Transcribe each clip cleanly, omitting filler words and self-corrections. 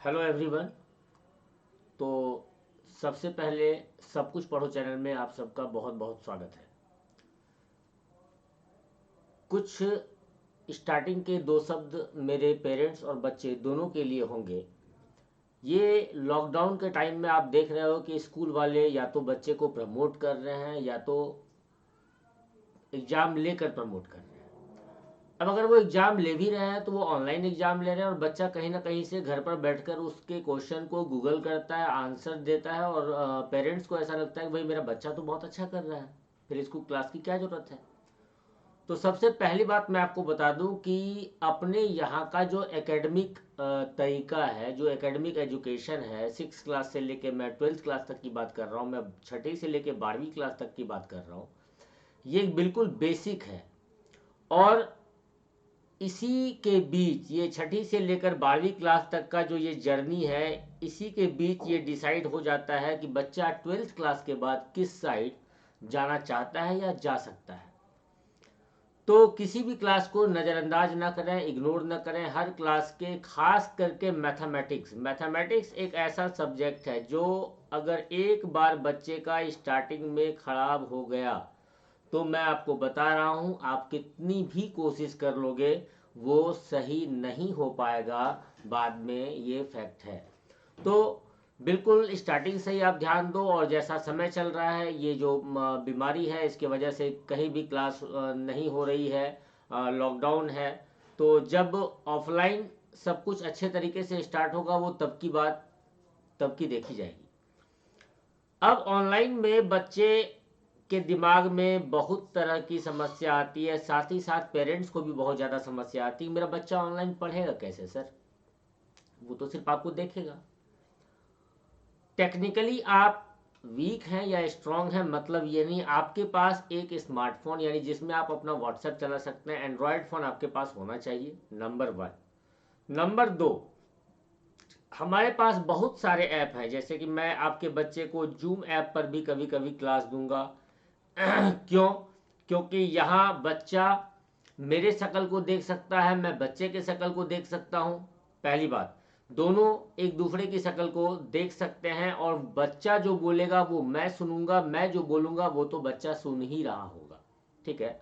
Hello everyone. तो सबसे पहले सब कुछ पढ़ो चैनल में आप सबका बहुत बहुत स्वागत है। कुछ स्टार्टिंग के दो शब्द मेरे पेरेंट्स और बच्चे दोनों के लिए होंगे। ये लॉकडाउन के टाइम में आप देख रहे हो कि स्कूल वाले या तो बच्चे को प्रमोट कर रहे हैं या तो एग्ज़ाम लेकर प्रमोट कर रहे हैं। अब अगर वो एग्ज़ाम ले भी रहे हैं तो वो ऑनलाइन एग्ज़ाम ले रहे हैं और बच्चा कहीं ना कहीं से घर पर बैठकर उसके क्वेश्चन को गूगल करता है, आंसर देता है और पेरेंट्स को ऐसा लगता है कि भाई मेरा बच्चा तो बहुत अच्छा कर रहा है, फिर इसको क्लास की क्या ज़रूरत है। तो सबसे पहली बात मैं आपको बता दूं कि अपने यहाँ का जो एकेडमिक तरीका है, जो एकेडमिक एजुकेशन है, 6 क्लास से लेके मैं 12th क्लास तक की बात कर रहा हूँ, मैं छठी से लेके 12वीं क्लास तक की बात कर रहा हूँ, ये बिल्कुल बेसिक है। और इसी के बीच ये छठी से लेकर 12वीं क्लास तक का जो ये जर्नी है, इसी के बीच ये डिसाइड हो जाता है कि बच्चा 12th क्लास के बाद किस साइड जाना चाहता है या जा सकता है। तो किसी भी क्लास को नज़रअंदाज ना करें, इग्नोर ना करें। हर क्लास के, खास करके मैथमेटिक्स, मैथमेटिक्स एक ऐसा सब्जेक्ट है जो अगर एक बार बच्चे का स्टार्टिंग में खराब हो गया तो मैं आपको बता रहा हूँ, आप कितनी भी कोशिश कर लोगे वो सही नहीं हो पाएगा बाद में, ये फैक्ट है। तो बिल्कुल स्टार्टिंग से ही आप ध्यान दो। और जैसा समय चल रहा है, ये जो बीमारी है, इसके वजह से कहीं भी क्लास नहीं हो रही है, लॉकडाउन है। तो जब ऑफलाइन सब कुछ अच्छे तरीके से स्टार्ट होगा वो तब की बात, तब की देखी जाएगी। अब ऑनलाइन में बच्चे के दिमाग में बहुत तरह की समस्या आती है, साथ ही साथ पेरेंट्स को भी बहुत ज़्यादा समस्या आती है। मेरा बच्चा ऑनलाइन पढ़ेगा कैसे सर, वो तो सिर्फ आपको देखेगा। टेक्निकली आप वीक हैं या स्ट्रांग हैं मतलब ये नहीं। आपके पास एक स्मार्टफोन यानी जिसमें आप अपना व्हाट्सएप चला सकते हैं, एंड्रॉयड फ़ोन आपके पास होना चाहिए, नंबर वन। नंबर दो, हमारे पास बहुत सारे ऐप हैं, जैसे कि मैं आपके बच्चे को जूम ऐप पर भी कभी कभी क्लास दूंगा। क्यों? क्योंकि यहाँ बच्चा मेरे शक्ल को देख सकता है, मैं बच्चे के शक्ल को देख सकता हूँ। पहली बात, दोनों एक दूसरे की शक्ल को देख सकते हैं और बच्चा जो बोलेगा वो मैं सुनूंगा, मैं जो बोलूंगा वो तो बच्चा सुन ही रहा होगा। ठीक है।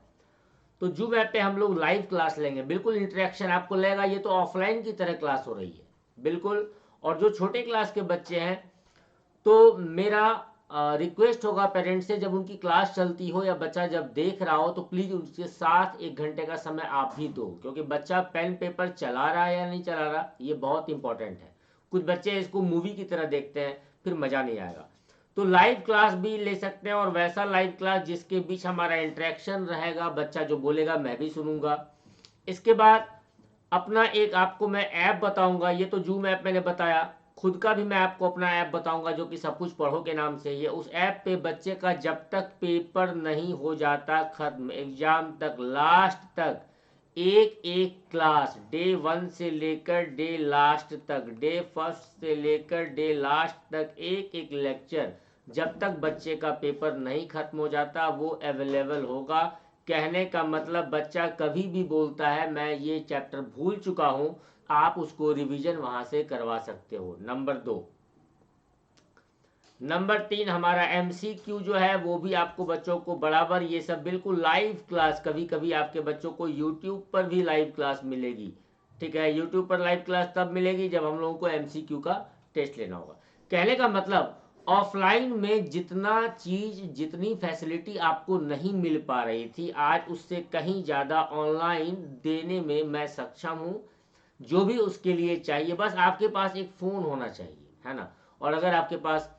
तो जूम ऐप पे हम लोग लाइव क्लास लेंगे, बिल्कुल इंटरेक्शन आपको लगेगा ये तो ऑफलाइन की तरह क्लास हो रही है, बिल्कुल। और जो छोटे क्लास के बच्चे हैं, तो मेरा रिक्वेस्ट होगा पेरेंट्स से, जब उनकी क्लास चलती हो या बच्चा जब देख रहा हो तो प्लीज़ उसके साथ 1 घंटे का समय आप भी दो, क्योंकि बच्चा पेन पेपर चला रहा है या नहीं चला रहा ये बहुत इंपॉर्टेंट है। कुछ बच्चे इसको मूवी की तरह देखते हैं, फिर मज़ा नहीं आएगा। तो लाइव क्लास भी ले सकते हैं, और वैसा लाइव क्लास जिसके बीच हमारा इंटरेक्शन रहेगा, बच्चा जो बोलेगा मैं भी सुनूंगा। इसके बाद अपना एक आपको मैं ऐप बताऊंगा, ये तो जूम ऐप मैंने बताया, खुद का भी मैं आपको अपना ऐप बताऊंगा जो कि सब कुछ पढ़ो के नाम से ही है। उस ऐप पे बच्चे का जब तक पेपर नहीं हो जाता खत्म, एग्जाम तक, लास्ट तक, एक एक क्लास, डे 1 से लेकर डे लास्ट तक, डे फर्स्ट से लेकर डे लास्ट तक, एक एक लेक्चर जब तक बच्चे का पेपर नहीं खत्म हो जाता वो अवेलेबल होगा। कहने का मतलब, बच्चा कभी भी बोलता है मैं ये चैप्टर भूल चुका हूं, आप उसको रिवीजन वहां से करवा सकते हो। नंबर दो। नंबर तीन, हमारा MCQ जो है वो भी आपको बच्चों को बराबर, ये सब बिल्कुल लाइव क्लास, कभी कभी आपके बच्चों को यूट्यूब पर भी लाइव क्लास मिलेगी। ठीक है, यूट्यूब पर लाइव क्लास तब मिलेगी जब हम लोगों को MCQ का टेस्ट लेना होगा। कहने का मतलब, ऑफलाइन में जितना चीज, जितनी फैसिलिटी आपको नहीं मिल पा रही थी, आज उससे कहीं ज़्यादा ऑनलाइन देने में मैं सक्षम हूँ। जो भी उसके लिए चाहिए, बस आपके पास एक फ़ोन होना चाहिए, है ना। और अगर आपके पास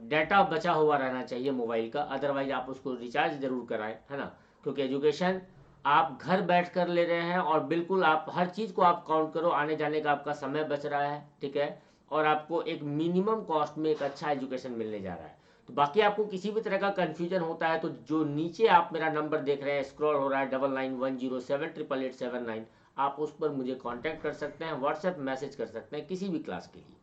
डाटा बचा हुआ रहना चाहिए मोबाइल का, अदरवाइज आप उसको रिचार्ज ज़रूर कराएं, है ना। क्योंकि एजुकेशन आप घर बैठ कर ले रहे हैं और बिल्कुल आप हर चीज़ को आप काउंट करो, आने जाने का आपका समय बच रहा है, ठीक है। और आपको एक मिनिमम कॉस्ट में एक अच्छा एजुकेशन मिलने जा रहा है। तो बाकी आपको किसी भी तरह का कन्फ्यूजन होता है तो जो नीचे आप मेरा नंबर देख रहे हैं, स्क्रॉल हो रहा है 9910788879, आप उस पर मुझे कांटेक्ट कर सकते हैं, व्हाट्सएप मैसेज कर सकते हैं किसी भी क्लास के लिए।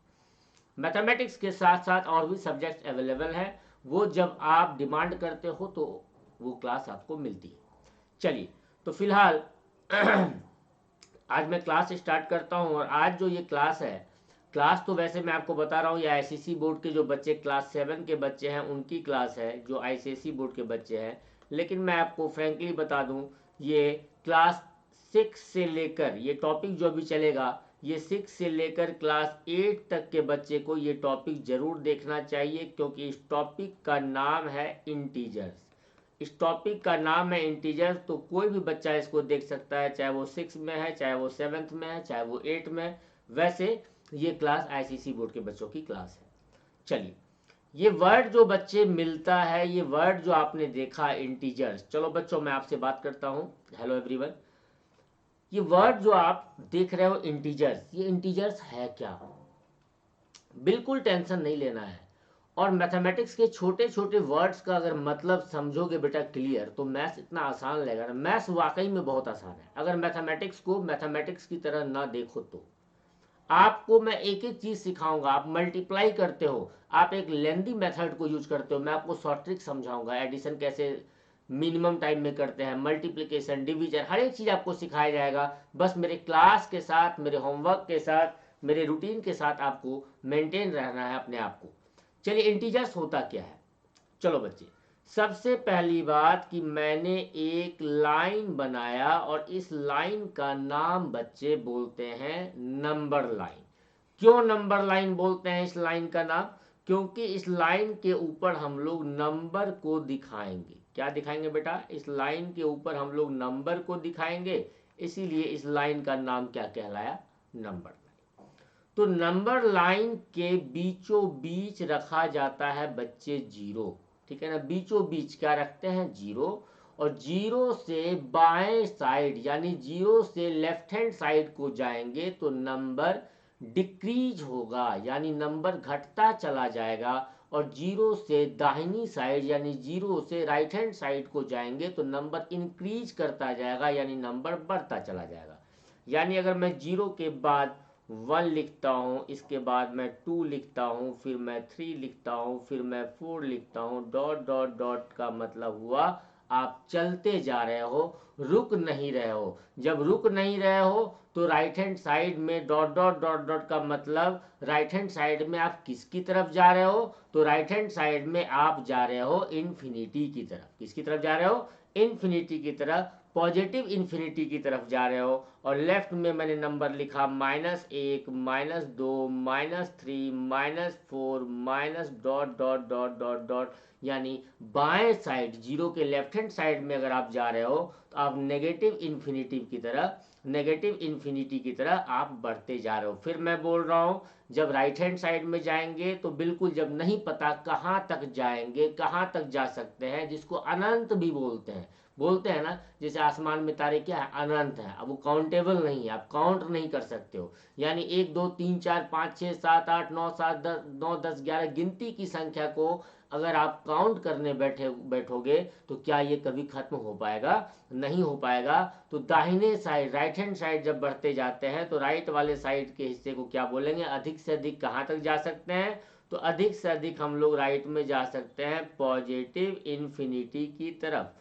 मैथमेटिक्स के साथ साथ और भी सब्जेक्ट्स अवेलेबल हैं, वो जब आप डिमांड करते हो तो वो क्लास आपको मिलती है। चलिए, तो फिलहाल आज मैं क्लास स्टार्ट करता हूँ और आज जो ये क्लास है, क्लास तो वैसे मैं आपको बता रहा हूँ ये आईसीएसई बोर्ड के जो बच्चे क्लास 7 के बच्चे हैं उनकी क्लास है, जो आईसीएसई बोर्ड के बच्चे हैं। लेकिन मैं आपको फ्रैंकली बता दूँ, ये क्लास 6 से लेकर ये टॉपिक जो भी चलेगा, ये 6 से लेकर क्लास 8 तक के बच्चे को ये टॉपिक ज़रूर देखना चाहिए, क्योंकि इस टॉपिक का नाम है इंटीजर्स। इस टॉपिक का नाम है इंटीजर्स, तो कोई भी बच्चा इसको देख सकता है, चाहे वो 6 में है, चाहे वो 7th में है, चाहे वो 8 में है। वैसे ये क्लास आईसीएसई बोर्ड के बच्चों की क्लास है। चलिए, ये वर्ड जो बच्चे मिलता है, ये वर्ड जो आपने देखा इंटीजर्स, चलो बच्चों मैं आपसे बात करता हूँ। हेलो एवरीवन, ये वर्ड जो आप देख रहे हो इंटीजर्स, ये इंटीजर्स है क्या? बिल्कुल टेंशन नहीं लेना है। और मैथमेटिक्स के छोटे छोटे वर्ड्स का अगर मतलब समझोगे बेटा क्लियर, तो मैथ्स इतना आसान लगेगा ना। मैथ्स वाकई में बहुत आसान है। अगर मैथमेटिक्स को मैथमेटिक्स की तरह ना देखो तो आपको मैं एक एक चीज सिखाऊंगा। आप मल्टीप्लाई करते हो, आप एक लेंदी मेथड को यूज करते हो, मैं आपको शॉर्ट ट्रिक समझाऊंगा। एडिशन कैसे मिनिमम टाइम में करते हैं, मल्टीप्लिकेशन, डिवीजन, हर एक चीज आपको सिखाया जाएगा। बस मेरे क्लास के साथ, मेरे होमवर्क के साथ, मेरे रूटीन के साथ आपको मेंटेन रहना है अपने आप को। चलिए, इंटीजर्स होता क्या है? चलो बच्चे, सबसे पहली बात कि मैंने एक लाइन बनाया और इस लाइन का नाम बच्चे बोलते हैं नंबर लाइन। क्यों नंबर लाइन बोलते हैं इस लाइन का नाम? क्योंकि इस लाइन के ऊपर हम लोग नंबर को दिखाएंगे। क्या दिखाएंगे बेटा? इस लाइन के ऊपर हम लोग नंबर को दिखाएंगे, इसीलिए इस लाइन का नाम क्या कहलाया? Number line. तो नंबर लाइन के बीचों बीच रखा जाता है बच्चे जीरो। ठीक है ना, बीचों बीच क्या रखते हैं? जीरो। और जीरो से बाएं साइड यानी जीरो से लेफ्ट हैंड साइड को जाएंगे तो नंबर डिक्रीज होगा, यानी नंबर घटता चला जाएगा। और जीरो से दाहिनी साइड यानी जीरो से राइट हैंड साइड को जाएंगे तो नंबर इंक्रीज करता जाएगा, यानी नंबर बढ़ता चला जाएगा। यानी अगर मैं जीरो के बाद 1 लिखता हूँ, इसके बाद मैं 2 लिखता हूँ, फिर मैं 3 लिखता हूँ, फिर मैं 4 लिखता हूँ, डॉट डॉट डॉट का मतलब हुआ आप चलते जा रहे हो, रुक नहीं रहे हो। जब रुक नहीं रहे हो तो राइट हैंड साइड में डॉट डॉट डॉट डॉट का मतलब राइट हैंड साइड में आप किसकी तरफ जा रहे हो? तो राइट हैंड साइड में आप जा रहे हो इन्फिनिटी की तरफ। किसकी तरफ जा रहे हो? इन्फिनिटी की तरफ, पॉजिटिव इन्फिनिटी की तरफ जा रहे हो। और लेफ्ट में मैंने नंबर लिखा -1, -2, -3, -4, minus dot dot dot dot dot, यानी बाएं साइड जीरो के लेफ्ट हैंड साइड में अगर आप जा रहे हो तो आप नेगेटिव इन्फिनिटी की तरह आप बढ़ते जा रहे हो। फिर मैं बोल रहा हूं, जब राइट हैंड साइड में जाएंगे तो बिल्कुल जब नहीं पता कहां तक जाएंगे, कहां तक जा सकते हैं, जिसको अनंत भी बोलते हैं ना, जैसे आसमान में तारे क्या है? अनंत है। अब वो काउंटेबल नहीं है, आप काउंट नहीं कर सकते हो। यानी 1 2 3 4 5 6 7 8 9 7 10 9 10 11 गिनती की संख्या को अगर आप काउंट करने बैठोगे तो क्या ये कभी खत्म हो पाएगा? नहीं हो पाएगा। तो दाहिने साइड, राइट हैंड साइड जब बढ़ते जाते हैं तो राइट वाले साइड के हिस्से को क्या बोलेंगे? अधिक से अधिक कहाँ तक जा सकते हैं? तो अधिक से अधिक हम लोग राइट में जा सकते हैं पॉजिटिव इन्फिनिटी की तरफ।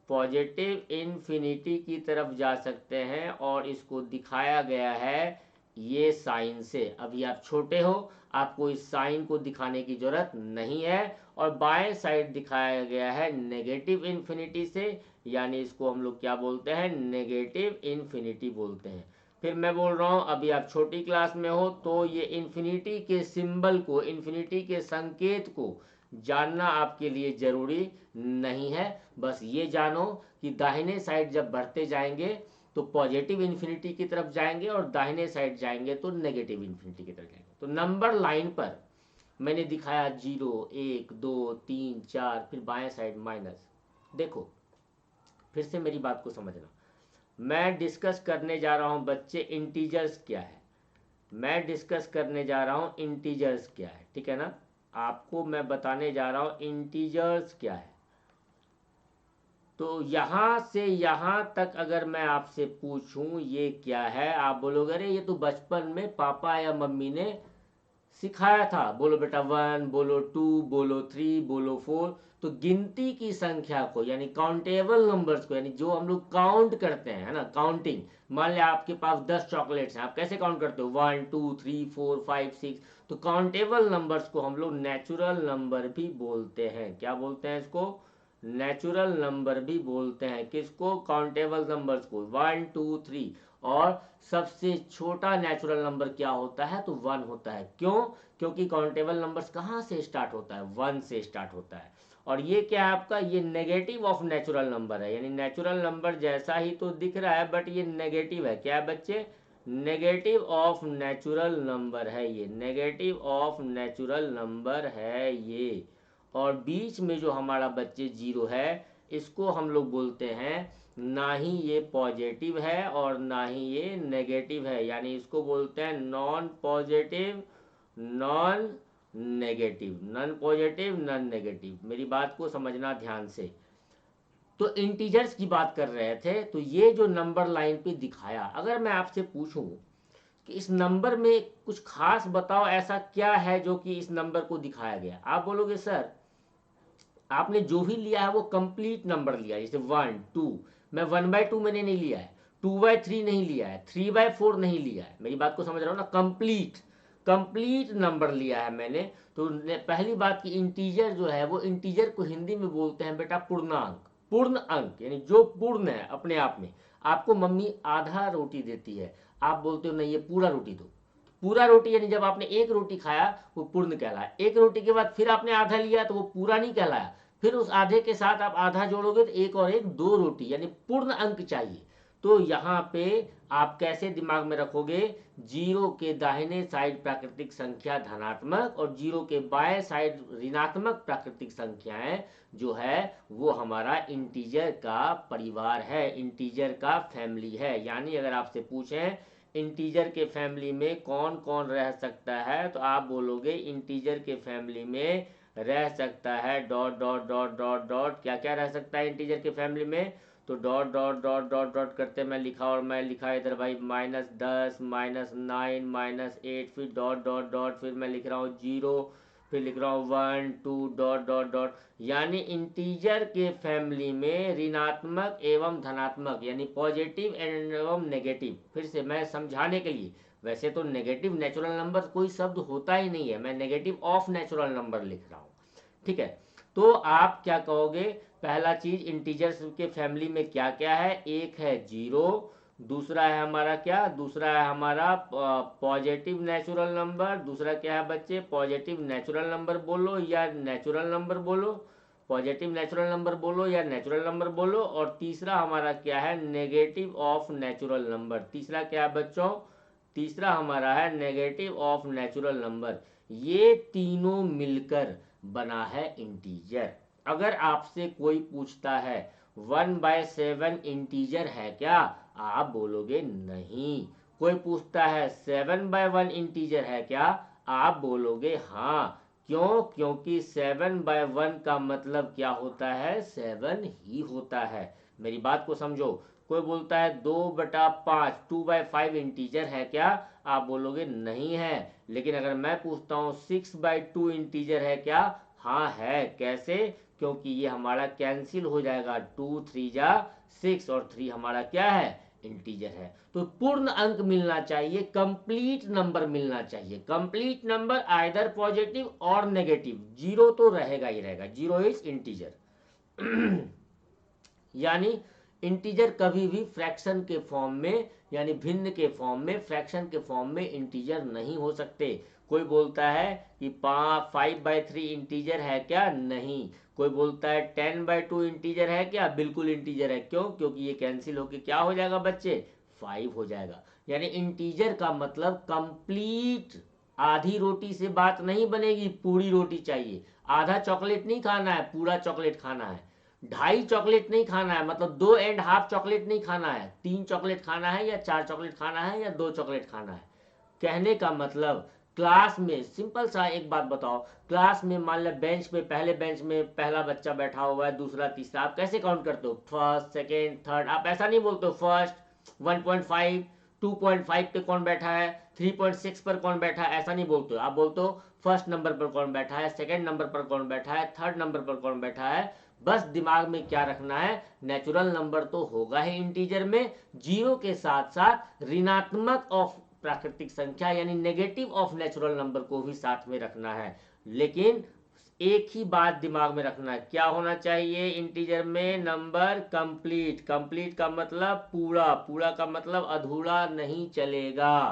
पॉजिटिव इन्फिनिटी की तरफ जा सकते हैं और इसको दिखाया गया है ये साइन से। अभी आप छोटे हो, आपको इस साइन को दिखाने की जरूरत नहीं है। और बाएं साइड दिखाया गया है नेगेटिव इन्फिनिटी से, यानी इसको हम लोग क्या बोलते हैं? नेगेटिव इन्फिनिटी बोलते हैं। फिर मैं बोल रहा हूं, अभी आप छोटी क्लास में हो तो ये इन्फिनिटी के सिंबल को, इन्फिनिटी के संकेत को जानना आपके लिए जरूरी नहीं है। बस ये जानो कि दाहिने साइड जब बढ़ते जाएंगे तो पॉजिटिव इन्फिनिटी की तरफ जाएंगे और दाहिने साइड जाएंगे तो नेगेटिव इन्फिनिटी की तरफ जाएंगे। तो नंबर लाइन पर मैंने दिखाया 0 1 2 3 4, फिर बाएं साइड माइनस। देखो, फिर से मेरी बात को समझना। मैं डिस्कस करने जा रहा हूं बच्चे इंटीजर्स क्या है। मैं डिस्कस करने जा रहा हूं इंटीजर्स क्या है, ठीक है ना? आपको मैं बताने जा रहा हूं इंटीजर्स क्या है। तो यहां से यहां तक अगर मैं आपसे पूछूं ये क्या है, आप बोलोगे अरे ये तो बचपन में पापा या मम्मी ने सिखाया था, बोलो बेटा 1, बोलो 2, बोलो 3, बोलो 4। तो गिनती की संख्या को यानी काउंटेबल नंबर्स को, यानी जो हम लोग काउंट करते हैं, है ना, काउंटिंग। मान लिया आपके पास 10 चॉकलेट्स हैं, आप कैसे काउंट करते हो, 1 2 3 4 5 6। तो काउंटेबल नंबर्स को हम लोग नेचुरल नंबर भी बोलते हैं। क्या बोलते हैं इसको, नेचुरल नंबर भी बोलते हैं। किसको, काउंटेबल नंबर्स को, 1 2 3। और सबसे छोटा नेचुरल नंबर क्या होता है, तो 1 होता है। क्यों, क्योंकि काउंटेबल नंबर्स कहाँ से स्टार्ट होता है, 1 से स्टार्ट होता है। और ये क्या है आपका, ये नेगेटिव ऑफ नेचुरल नंबर है, यानी नेचुरल नंबर जैसा ही तो दिख रहा है बट ये नेगेटिव है। क्या है बच्चे, नेगेटिव ऑफ नेचुरल नंबर है ये, नेगेटिव ऑफ नेचुरल नंबर है ये। और बीच में जो हमारा बच्चे जीरो है, इसको हम लोग बोलते हैं, ना ही ये पॉजिटिव है और ना ही ये नेगेटिव है, यानी इसको बोलते हैं non positive non negative, non positive non negative. मेरी बात को समझना ध्यान से। तो इंटीजर्स की बात कर रहे थे, तो ये जो नंबर लाइन पे दिखाया, अगर मैं आपसे पूछूं कि इस नंबर में कुछ खास बताओ, ऐसा क्या है जो कि इस नंबर को दिखाया गया, आप बोलोगे सर आपने जो भी लिया है वो कंप्लीट नंबर लिया है। जैसे 1 2, मैं 1/2 मैंने नहीं लिया है, 2/3 नहीं लिया है, 3/4 नहीं लिया है। मेरी बात को समझ रहा हो ना, कंप्लीट कंप्लीट नंबर लिया है मैंने। तो पहली बात की इंटीजर जो है, वो इंटीजर को हिंदी में बोलते हैं बेटा पूर्णांक, पूर्ण अंक, यानी जो पूर्ण है अपने आप में। आपको मम्मी आधा रोटी देती है, आप बोलते हो नहीं ये पूरा रोटी दो। पूरा रोटी यानी जब आपने एक रोटी खाया वो पूर्ण कहलाया, एक रोटी के बाद फिर आपने आधा लिया तो वो पूरा नहीं कहलाया, फिर उस आधे के साथ आप आधा जोड़ोगे तो एक और एक 2 रोटी, यानी पूर्ण अंक चाहिए। तो यहाँ पे आप कैसे दिमाग में रखोगे, जीरो के दाहिने साइड प्राकृतिक संख्या धनात्मक और जीरो के बाएं साइड ऋणात्मक प्राकृतिक संख्याएं जो है वो हमारा इंटीजर का परिवार है, इंटीजर का फैमिली है। यानी अगर आपसे पूछें इंटीजर के फैमिली में कौन कौन रह सकता है, तो आप बोलोगे इंटीजर के फैमिली में रह सकता है dot dot dot dot dot, क्या क्या रह सकता है इंटीजर के फैमिली में, तो dot dot dot dot dot करते मैं लिखा, और मैं लिखा इधर भाई -10 -9 -8, फिर डॉट डॉट डॉट, फिर मैं लिख रहा हूँ 0, फिर लिख रहा हूँ 1 2 डॉट डॉट डॉट। यानी इंटीजर के फैमिली में ऋणात्मक एवं धनात्मक यानी पॉजिटिव एवं नेगेटिव। फिर से मैं समझाने के लिए, वैसे तो नेगेटिव नेचुरल नंबर कोई शब्द होता ही नहीं है, मैं नेगेटिव ऑफ नेचुरल नंबर लिख रहा हूँ, ठीक है। तो आप क्या कहोगे, पहला चीज इंटीजर्स के फैमिली में क्या क्या है, एक है जीरो, दूसरा है हमारा क्या, दूसरा है हमारा पॉजिटिव नेचुरल नंबर, दूसरा क्या है बच्चे, पॉजिटिव नेचुरल नंबर बोलो या नेचुरल नंबर बोलो, पॉजिटिव नेचुरल नंबर बोलो या नेचुरल नंबर बोलो, और तीसरा हमारा क्या है, नेगेटिव ऑफ नेचुरल नंबर। तीसरा क्या है बच्चों, तीसरा हमारा है नेगेटिव ऑफ नेचुरल नंबर। ये तीनों मिलकर बना है इंटीजर। अगर आपसे कोई पूछता है 1/7 इंटीजर है क्या, आप बोलोगे नहीं। कोई पूछता है 7/1 इंटीजर है क्या, आप बोलोगे हाँ। क्यों, क्योंकि 7/1 का मतलब क्या होता है, 7 ही होता है। मेरी बात को समझो। कोई बोलता है 2/5 2/5 इंटीजर है क्या, आप बोलोगे नहीं है। लेकिन अगर मैं पूछता हूँ 6/2 इंटीजर है क्या, हाँ है। कैसे, क्योंकि ये हमारा कैंसिल हो जाएगा, 2 3 जा 6 और 3 हमारा क्या है, इंटीजर है। तो पूर्ण अंक मिलना चाहिए, कंप्लीट नंबर मिलना चाहिए, कंप्लीट नंबर आइदर पॉजिटिव और नेगेटिव, जीरो तो रहेगा ही रहेगा, जीरो इज इंटीजर। यानी इंटीजर कभी भी फ्रैक्शन के फॉर्म में यानी भिन्न के फॉर्म में, फ्रैक्शन के फॉर्म में इंटीजर नहीं हो सकते। कोई बोलता है कि 5/3 इंटीजर है क्या, नहीं। कोई बोलता है 10/2 इंटीजर है क्या, बिल्कुल इंटीजर है। क्यों, क्योंकि ये कैंसिल होके क्या हो जाएगा बच्चे, 5 हो जाएगा। यानी इंटीजर का मतलब कंप्लीट, आधी रोटी से बात नहीं बनेगी, पूरी रोटी चाहिए। आधा चॉकलेट नहीं खाना है, पूरा चॉकलेट खाना है। 2.5 चॉकलेट नहीं खाना है, मतलब 2.5 चॉकलेट नहीं खाना है, 3 चॉकलेट खाना है या 4 चॉकलेट खाना है या 2 चॉकलेट खाना है। कहने का मतलब क्लास में सिंपल सा एक बात बताओ, क्लास में मान लो बेंच पे, पहले बेंच में पहला बच्चा बैठा हुआ है, दूसरा तीसरा, आप कैसे काउंट करते हो, फर्स्ट सेकेंड थर्ड, आप ऐसा नहीं बोलते हो फर्स्ट 1.5 2.5 पे कौन बैठा है, 3.6 पर कौन बैठा है, ऐसा नहीं बोलते हो। आप बोलते हो फर्स्ट नंबर पर कौन बैठा है, सेकंड नंबर पर कौन बैठा है, थर्ड नंबर पर कौन बैठा है। बस दिमाग में क्या रखना है, नेचुरल नंबर तो होगा ही इंटीजर में, जीरो के साथ साथ ऋणात्मक ऑफ प्राकृतिक संख्या यानी नेगेटिव ऑफ नेचुरल नंबर को भी साथ में रखना है। लेकिन एक ही बात दिमाग में रखना है, क्या होना चाहिए इंटीजर में, नंबर कंप्लीट। कंप्लीट का मतलब पूरा, पूरा का मतलब अधूरा नहीं चलेगा।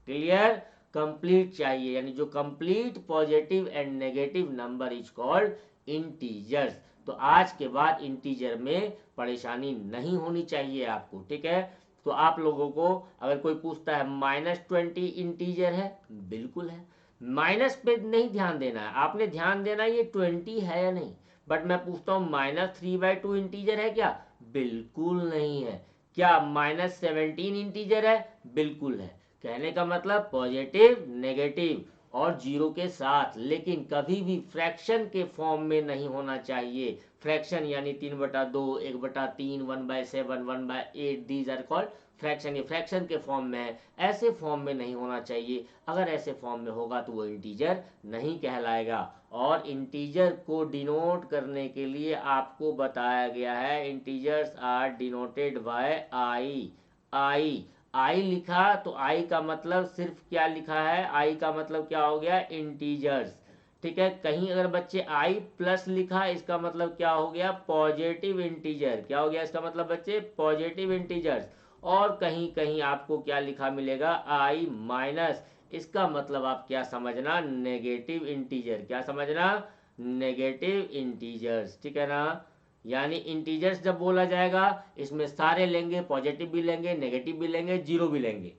क्लियर, कंप्लीट चाहिए, यानी जो complete positive and negative number is called integers. तो आज के बाद इंटीजर में परेशानी नहीं होनी चाहिए आपको, ठीक है। तो आप लोगों को अगर कोई पूछता है -20 इंटीजर है, बिल्कुल है। माइनस पे नहीं ध्यान देना है, आपने ध्यान देना है ये 20 है या नहीं। बट मैं पूछता हूँ -3/2 इंटीजर है क्या, बिल्कुल नहीं है। क्या -17 इंटीजर है, बिल्कुल है। कहने का मतलब पॉजिटिव, नेगेटिव और जीरो के साथ, लेकिन कभी भी फ्रैक्शन के फॉर्म में नहीं होना चाहिए। फ्रैक्शन यानी 3/2, 1/3, 1/7, 1/8, दीज आर कॉल्ड फ्रैक्शन। ये फ्रैक्शन के फॉर्म में है, ऐसे फॉर्म में नहीं होना चाहिए। अगर ऐसे फॉर्म में होगा तो वो इंटीजर नहीं कहलाएगा। और इंटीजर को डिनोट करने के लिए आपको बताया गया है, इंटीजर्स आर डिनोटेड बाय आई। आई, आई लिखा तो आई का मतलब सिर्फ क्या लिखा है, आई का मतलब क्या हो गया, इंटीजर्स। ठीक है, कहीं अगर बच्चे आई प्लस लिखा, इसका मतलब क्या हो गया, पॉजिटिव इंटीजर। क्या हो गया इसका मतलब बच्चे, पॉजिटिव इंटीजर्स। और कहीं कहीं आपको क्या लिखा मिलेगा, आई माइनस, इसका मतलब आप क्या समझना, नेगेटिव इंटीजर। क्या समझना, नेगेटिव इंटीजर्स, ठीक है ना। यानी इंटीजर्स जब बोला जाएगा इसमें सारे लेंगे, पॉजिटिव भी लेंगे, नेगेटिव भी लेंगे, जीरो भी लेंगे।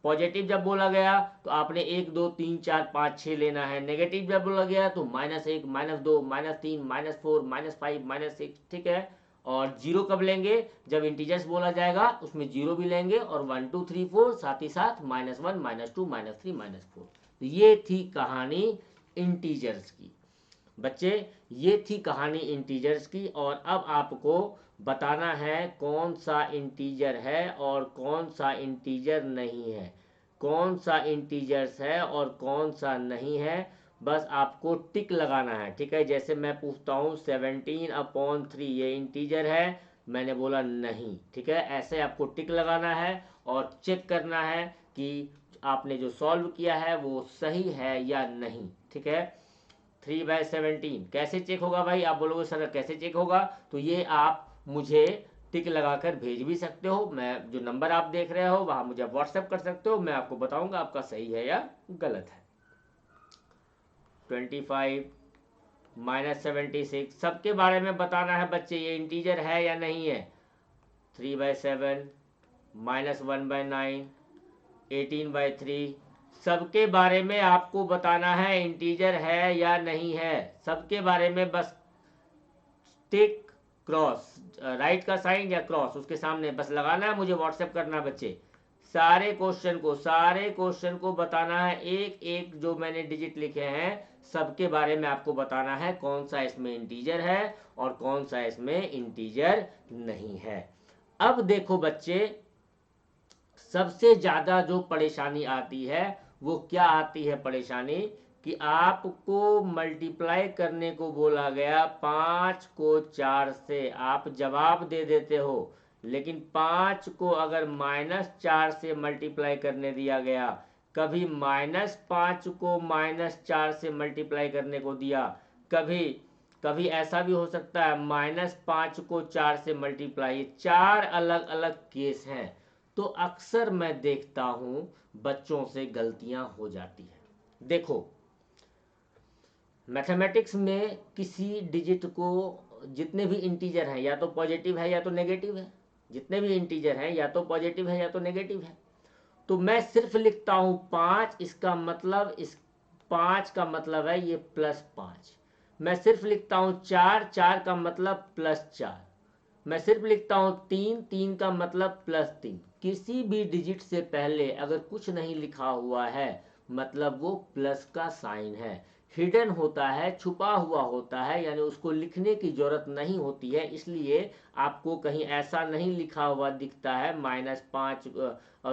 पॉजिटिव जब बोला गया तो आपने 1 2 3 4 5 6 लेना है। नेगेटिव जब बोला गया तो -1, -2, -3, -4, -5, -6, ठीक है। और जीरो कब लेंगे, जब इंटीजर्स बोला जाएगा उसमें जीरो भी लेंगे, और 1 2 3 4 साथ ही साथ -1, -2, -3, -4। तो ये थी कहानी इंटीजर्स की। बच्चे ये थी कहानी इंटीजर्स की। और अब आपको बताना है कौन सा इंटीजर है और कौन सा इंटीजर नहीं है, कौन सा इंटीजर्स है और कौन सा नहीं है। बस आपको टिक लगाना है, ठीक है। जैसे मैं पूछता हूँ 17/3 ये इंटीजर है, मैंने बोला नहीं, ठीक है। ऐसे आपको टिक लगाना है और चेक करना है कि आपने जो सॉल्व किया है वो सही है या नहीं, ठीक है। 3/17 कैसे चेक होगा भाई, आप बोलोगे सर कैसे चेक होगा, तो ये आप मुझे टिक लगाकर भेज भी सकते हो। मैं जो नंबर आप देख रहे हो वहां मुझे व्हाट्सएप कर सकते हो, मैं आपको बताऊंगा आपका सही है या गलत है। 25 -76 सबके बारे में बताना है बच्चे, ये इंटीजर है या नहीं है। 3/7 -1/9 18/3 सबके बारे में आपको बताना है इंटीजर है या नहीं है। सबके बारे में बस टिक, क्रॉस, राइट का साइन या क्रॉस उसके सामने बस लगाना है, मुझे व्हाट्सएप करना है बच्चे। सारे क्वेश्चन को बताना है, एक एक जो मैंने डिजिट लिखे हैं सबके बारे में आपको बताना है कौन सा इसमें इंटीजर है और कौन सा इसमें इंटीजर नहीं है। अब देखो बच्चे, सबसे ज्यादा जो परेशानी आती है वो क्या आती है परेशानी, कि आपको मल्टीप्लाई करने को बोला गया 5 को 4 से, आप जवाब दे देते हो, लेकिन 5 को अगर -4 से मल्टीप्लाई करने दिया गया, कभी -5 को -4 से मल्टीप्लाई करने को दिया, कभी कभी ऐसा भी हो सकता है -5 को 4 से मल्टीप्लाई, 4 अलग अलग केस हैं। तो अक्सर मैं देखता हूं बच्चों से गलतियां हो जाती है। देखो, मैथमेटिक्स में किसी डिजिट को, जितने भी इंटीजर हैं या तो पॉजिटिव है या तो नेगेटिव है, जितने भी इंटीजर हैं या तो पॉजिटिव है या तो नेगेटिव है। तो मैं सिर्फ लिखता हूं 5, इसका मतलब इस 5 का मतलब है ये +5। मैं सिर्फ लिखता हूं 4, 4 का मतलब +4। मैं सिर्फ लिखता हूं 3, 3 का मतलब +3। किसी भी डिजिट से पहले अगर कुछ नहीं लिखा हुआ है मतलब वो प्लस का साइन है। हिडन होता है, छुपा हुआ होता है, यानी उसको लिखने की जरूरत नहीं होती है, इसलिए आपको कहीं ऐसा नहीं लिखा हुआ दिखता है -5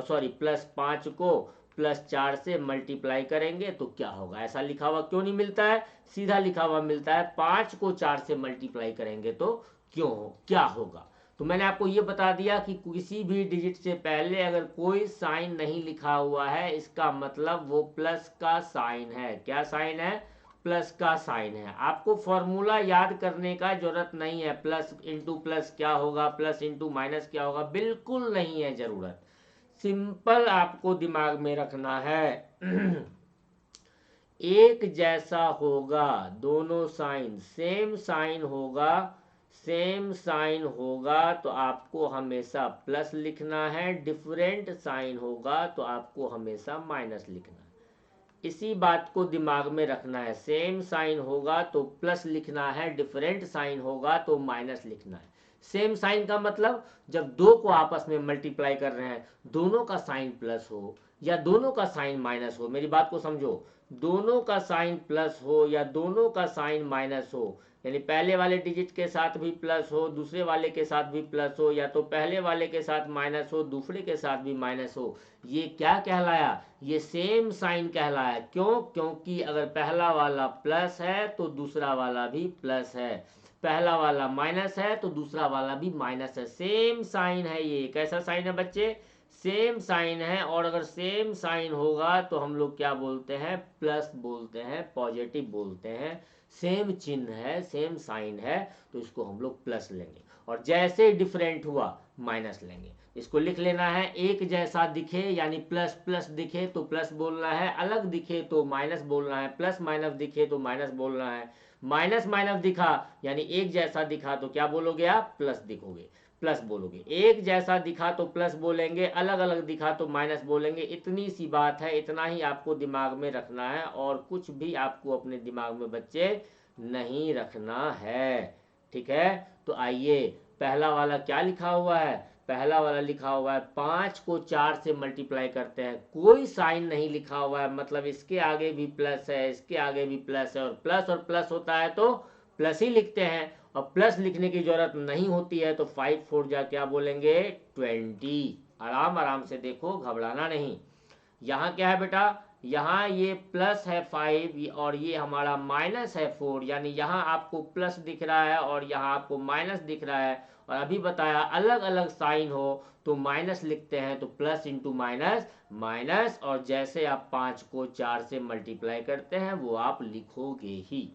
सॉरी +5 को +4 से मल्टीप्लाई करेंगे तो क्या होगा, ऐसा लिखा हुआ क्यों नहीं मिलता है, सीधा लिखा हुआ मिलता है 5 को 4 से मल्टीप्लाई करेंगे तो क्यों क्या होगा। तो मैंने आपको ये बता दिया कि किसी भी डिजिट से पहले अगर कोई साइन नहीं लिखा हुआ है, इसका मतलब वो प्लस का साइन है। क्या साइन है, प्लस का साइन है। आपको फॉर्मूला याद करने का जरूरत नहीं है, प्लस इंटू प्लस क्या होगा, प्लस इंटू माइनस क्या होगा, बिल्कुल नहीं है जरूरत। सिंपल आपको दिमाग में रखना है एक जैसा होगा, दोनों साइन सेम साइन होगा, सेम साइन होगा तो आपको हमेशा प्लस लिखना है, डिफरेंट साइन होगा तो आपको हमेशा माइनस लिखना है। इसी बात को दिमाग में रखना है, सेम साइन होगा तो प्लस लिखना है, डिफरेंट साइन होगा तो माइनस लिखना है। सेम साइन का मतलब जब दो को आपस में मल्टीप्लाई कर रहे हैं, दोनों का साइन प्लस हो या दोनों का साइन माइनस हो, मेरी बात को समझो, दोनों का साइन प्लस हो या दोनों का साइन माइनस हो, यानी पहले वाले डिजिट के साथ भी प्लस हो, दूसरे वाले के साथ भी प्लस हो, या तो पहले वाले के साथ माइनस हो, दूसरे के साथ भी माइनस हो, ये क्या कहलाया, ये सेम साइन कहलाया। क्यों, क्योंकि अगर पहला वाला प्लस है तो दूसरा वाला भी प्लस है, पहला वाला माइनस है तो दूसरा वाला भी माइनस है, सेम साइन है। ये कैसा साइन है बच्चे, सेम साइन है। और अगर सेम साइन होगा तो हम लोग क्या बोलते हैं, प्लस बोलते हैं, पॉजिटिव बोलते हैं। सेम चिन्ह है, सेम साइन है तो इसको हम लोग प्लस लेंगे, और जैसे डिफरेंट हुआ माइनस लेंगे। इसको लिख लेना है, एक जैसा दिखे यानी प्लस प्लस दिखे तो प्लस बोलना है, अलग दिखे तो माइनस बोलना है, प्लस माइनस दिखे तो माइनस बोलना है, माइनस माइनस दिखा यानी एक जैसा दिखा तो क्या बोलोगे आप, प्लस दिखोगे, प्लस बोलोगे। एक जैसा दिखा तो प्लस बोलेंगे, अलग अलग दिखा तो माइनस बोलेंगे। इतनी सी बात है, इतना ही आपको दिमाग में रखना है, और कुछ भी आपको अपने दिमाग में बच्चे नहीं रखना है, ठीक है। तो आइए, पहला वाला क्या लिखा हुआ है, पहला वाला लिखा हुआ है 5 को 4 से मल्टीप्लाई करते हैं, कोई साइन नहीं लिखा हुआ है, मतलब इसके आगे भी प्लस है, इसके आगे भी प्लस है, और प्लस होता है तो प्लस ही लिखते हैं, और प्लस लिखने की जरूरत नहीं होती है तो 5 4 जा क्या बोलेंगे, 20। आराम आराम से देखो, घबराना नहीं। यहाँ क्या है बेटा, यहाँ ये प्लस है 5 और ये हमारा माइनस है 4, यानी यहाँ आपको प्लस दिख रहा है और यहाँ आपको माइनस दिख रहा है। और अभी बताया अलग अलग साइन हो तो माइनस लिखते हैं, तो प्लस इंटू माइनस माइनस, और जैसे आप 5 को 4 से मल्टीप्लाई करते हैं वो आप लिखोगे ही।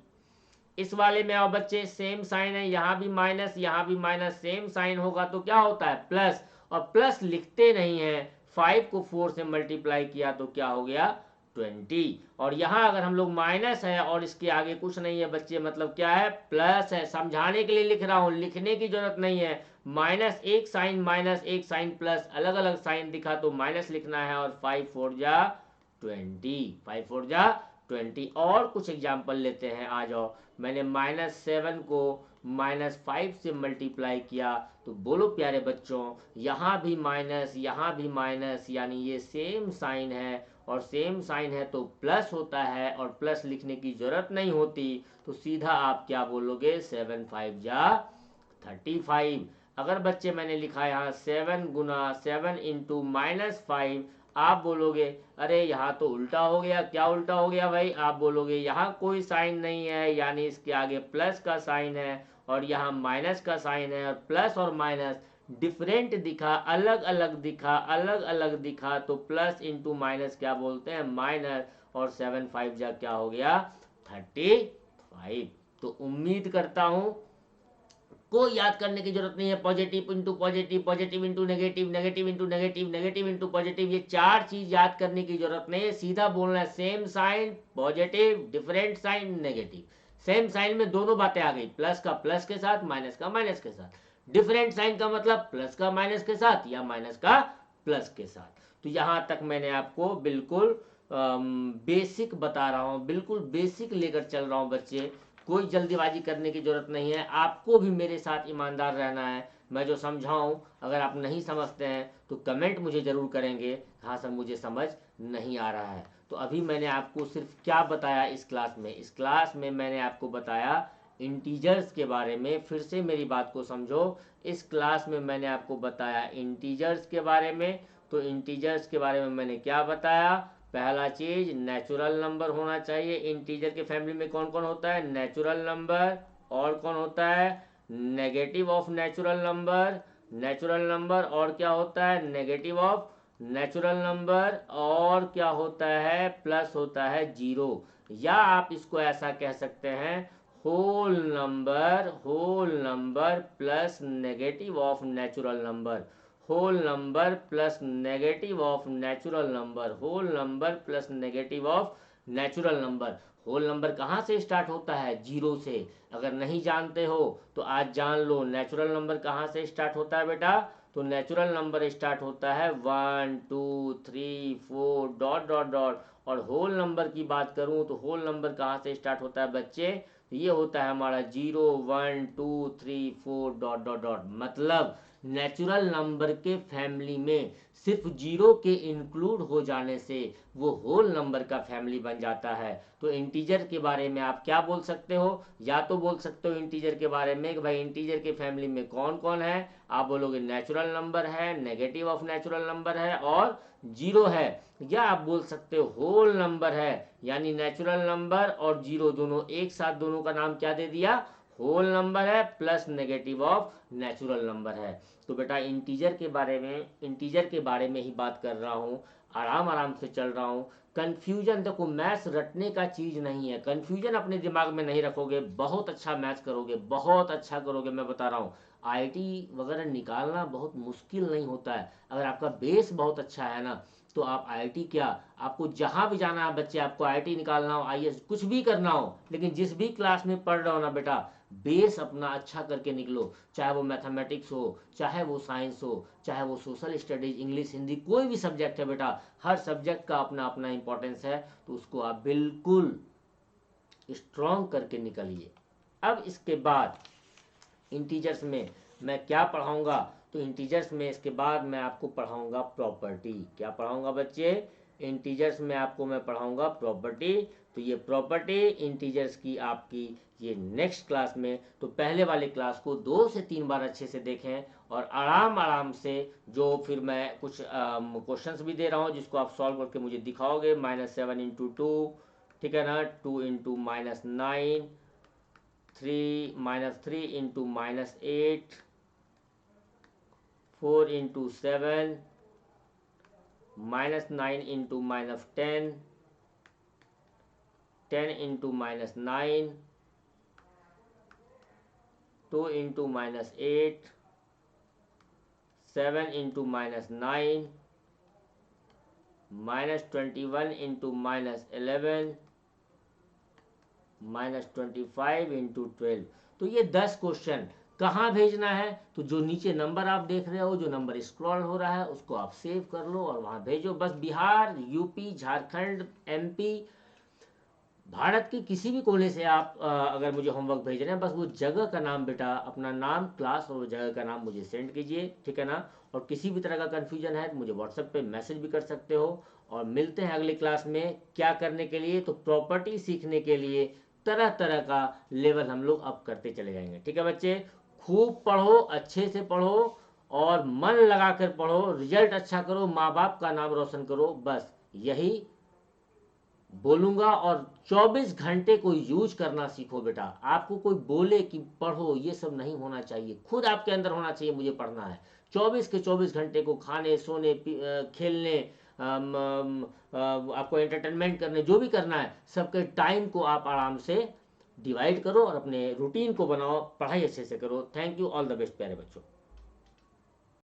इस वाले में आओ बच्चे, सेम साइन है, यहाँ भी माइनस, सेम साइन होगा तो क्या होता है, प्लस, और प्लस लिखते नहीं है। 5 को 4 से मल्टीप्लाई किया तो क्या हो गया, 20। और यहाँ अगर हम लोग माइनस है और इसके आगे कुछ नहीं है बच्चे, मतलब क्या है, प्लस है, समझाने के लिए लिख रहा हूँ, लिखने की जरूरत नहीं है। माइनस एक साइन प्लस, अलग अलग साइन दिखा तो माइनस लिखना है, और 5 4 जा 20, 5 4 जा 20। और कुछ एग्जाम्पल लेते हैं, आ जाओ। मैंने -7 को -5 से मल्टीप्लाई किया, तो बोलो प्यारे बच्चों, यहाँ भी माइनस, यहाँ भी माइनस, यानी ये सेम साइन है, और सेम साइन है तो प्लस होता है, और प्लस लिखने की जरूरत नहीं होती, तो सीधा आप क्या बोलोगे, 7 5 जा 35। अगर बच्चे मैंने लिखा यहाँ 7 गुना 7 इंटू -5, आप बोलोगे अरे यहाँ तो उल्टा हो गया। क्या उल्टा हो गया भाई, आप बोलोगे यहाँ कोई साइन नहीं है, यानी इसके आगे प्लस का साइन है, और यहाँ माइनस का साइन है, और प्लस और माइनस डिफरेंट दिखा, अलग अलग दिखा, अलग अलग दिखा तो प्लस इंटू माइनस क्या बोलते हैं, माइनस, और 7 5 जा क्या हो गया, 35। तो उम्मीद करता हूं कोई याद करने की जरूरत नहीं है, positive into positive, positive into negative, negative into negative, negative into positive, ये चार चीज याद करने की जरूरत नहीं है। सीधा बोलना है, same sign positive, different sign negative. Same sign में दोनों बातें आ गई, प्लस का प्लस के साथ, माइनस का माइनस के साथ। डिफरेंट साइन का मतलब प्लस का माइनस के साथ या माइनस का प्लस के साथ। तो यहां तक मैंने आपको बिल्कुल बेसिक बता रहा हूं, बिल्कुल बेसिक लेकर चल रहा हूं बच्चे। कोई जल्दीबाजी करने की जरूरत नहीं है, आपको भी मेरे साथ ईमानदार रहना है। मैं जो समझाऊं, अगर आप नहीं समझते हैं तो कमेंट मुझे ज़रूर करेंगे, हाँ सर मुझे समझ नहीं आ रहा है। तो अभी मैंने आपको सिर्फ क्या बताया इस क्लास में, इस क्लास में मैंने आपको बताया इंटीजर्स के बारे में। फिर से मेरी बात को समझो, इस क्लास में मैंने आपको बताया इंटीजर्स के बारे में। तो इंटीजर्स के बारे में मैंने क्या बताया, पहला चीज नेचुरल नंबर होना चाहिए। इंटीजर के फैमिली में कौन कौन होता है, नेचुरल नंबर, और कौन होता है, negative of natural number, natural number, और क्या होता है, नेगेटिव ऑफ नेचुरल नंबर, और क्या होता है, प्लस होता है जीरो। या आप इसको ऐसा कह सकते हैं, whole number plus negative of natural number, whole number plus negative of natural number, whole number plus negative of natural number. Whole number कहाँ से स्टार्ट होता है, जीरो से। अगर नहीं जानते हो तो आज जान लो, नेचुरल नंबर कहाँ से स्टार्ट होता है बेटा, तो नेचुरल नंबर स्टार्ट होता है 1 2 3 4 डॉट डॉट डॉट। और होल नंबर की बात करूं तो होल नंबर कहाँ से स्टार्ट होता है बच्चे, तो ये होता है हमारा 0 1 2 3 4 डॉट डॉट डॉट। मतलब नेचुरल नंबर के फैमिली में सिर्फ जीरो के इंक्लूड हो जाने से वो होल नंबर का फैमिली बन जाता है। तो इंटीजर के बारे में आप क्या बोल सकते हो, या तो बोल सकते हो इंटीजर के बारे में कि भाई इंटीजर के फैमिली में कौन कौन है, आप बोलोगे नेचुरल नंबर है, नेगेटिव ऑफ नेचुरल नंबर है, और जीरो है। या आप बोल सकते हो होल नंबर है, यानी नेचुरल नंबर और जीरो दोनों एक साथ, दोनों का नाम क्या दे दिया, होल नंबर है plus negative of natural number है। तो बेटा इंटीजर के बारे में ही बात कर रहा हूँ, आराम आराम से चल रहा हूँ। कंफ्यूजन देखो, मैथ्स रटने का चीज नहीं है, कंफ्यूजन अपने दिमाग में नहीं रखोगे, बहुत अच्छा मैथ्स करोगे, बहुत अच्छा करोगे, मैं बता रहा हूँ। आईआईटी वगैरह निकालना बहुत मुश्किल नहीं होता है, अगर आपका बेस बहुत अच्छा है ना, तो आप आईआईटी क्या, आपको जहां भी जाना है बच्चे, आपको आईआईटी निकालना हो, आईएएस कुछ भी करना हो, लेकिन जिस भी क्लास में पढ़ रहे हो ना बेटा, बेस अपना अच्छा करके निकलो। चाहे वो मैथमेटिक्स हो, चाहे वो साइंस हो, चाहे वो सोशल स्टडीज, इंग्लिश, हिंदी, कोई भी सब्जेक्ट है बेटा, हर सब्जेक्ट का अपना अपना इंपॉर्टेंस है, तो उसको आप बिल्कुल स्ट्रॉन्ग करके निकलिए। अब इसके बाद इंटीजर्स में मैं क्या पढ़ाऊंगा, तो इंटीजर्स में इसके बाद मैं आपको पढ़ाऊंगा प्रॉपर्टी। क्या पढ़ाऊंगा बच्चे, इंटीजर्स में आपको मैं पढ़ाऊंगा प्रॉपर्टी। तो ये प्रॉपर्टी इंटीजर्स की आपकी ये नेक्स्ट क्लास में, तो पहले वाले क्लास को 2 से 3 बार अच्छे से देखें, और आराम आराम से, जो फिर मैं कुछ क्वेश्चंस भी दे रहा हूँ जिसको आप सॉल्व करके मुझे दिखाओगे, -7 इंटू 2, ठीक है ना, 2 into -9, 3 into -8, 4 into 7, -9 into -10, 10 into -9, 2 into -8, 7 into -9, -21 into -11, -25 into 12। तो ये 10 क्वेश्चन कहाँ भेजना है, तो जो नीचे नंबर आप देख रहे हो, जो नंबर स्क्रॉल हो रहा है, उसको आप सेव कर लो और वहाँ भेजो। बस बिहार, यूपी, झारखंड, एमपी, भारत के किसी भी कोने से आप अगर मुझे होमवर्क भेज रहे हैं, बस वो जगह का नाम बेटा, अपना नाम, क्लास और वो जगह का नाम मुझे सेंड कीजिए, ठीक है ना। और किसी भी तरह का कन्फ्यूजन है तो मुझे व्हाट्सएप पे मैसेज भी कर सकते हो। और मिलते हैं अगली क्लास में, क्या करने के लिए, तो प्रॉपर्टी सीखने के लिए तरह तरह का लेवल हम लोग अप करते चले जाएंगे, ठीक है बच्चे। खूब पढ़ो, अच्छे से पढ़ो, और मन लगा कर पढ़ो, रिजल्ट अच्छा करो, माँ बाप का नाम रोशन करो, बस यही बोलूंगा। और 24 घंटे को यूज करना सीखो बेटा। आपको कोई बोले कि पढ़ो, ये सब नहीं होना चाहिए, खुद आपके अंदर होना चाहिए मुझे पढ़ना है। 24 के 24 घंटे को खाने, सोने, खेलने, आपको एंटरटेनमेंट करने, जो भी करना है, सबके टाइम को आप आराम से डिवाइड करो और अपने रूटीन को बनाओ, पढ़ाई अच्छे से करो। Thank you, all the best प्यारे बच्चों।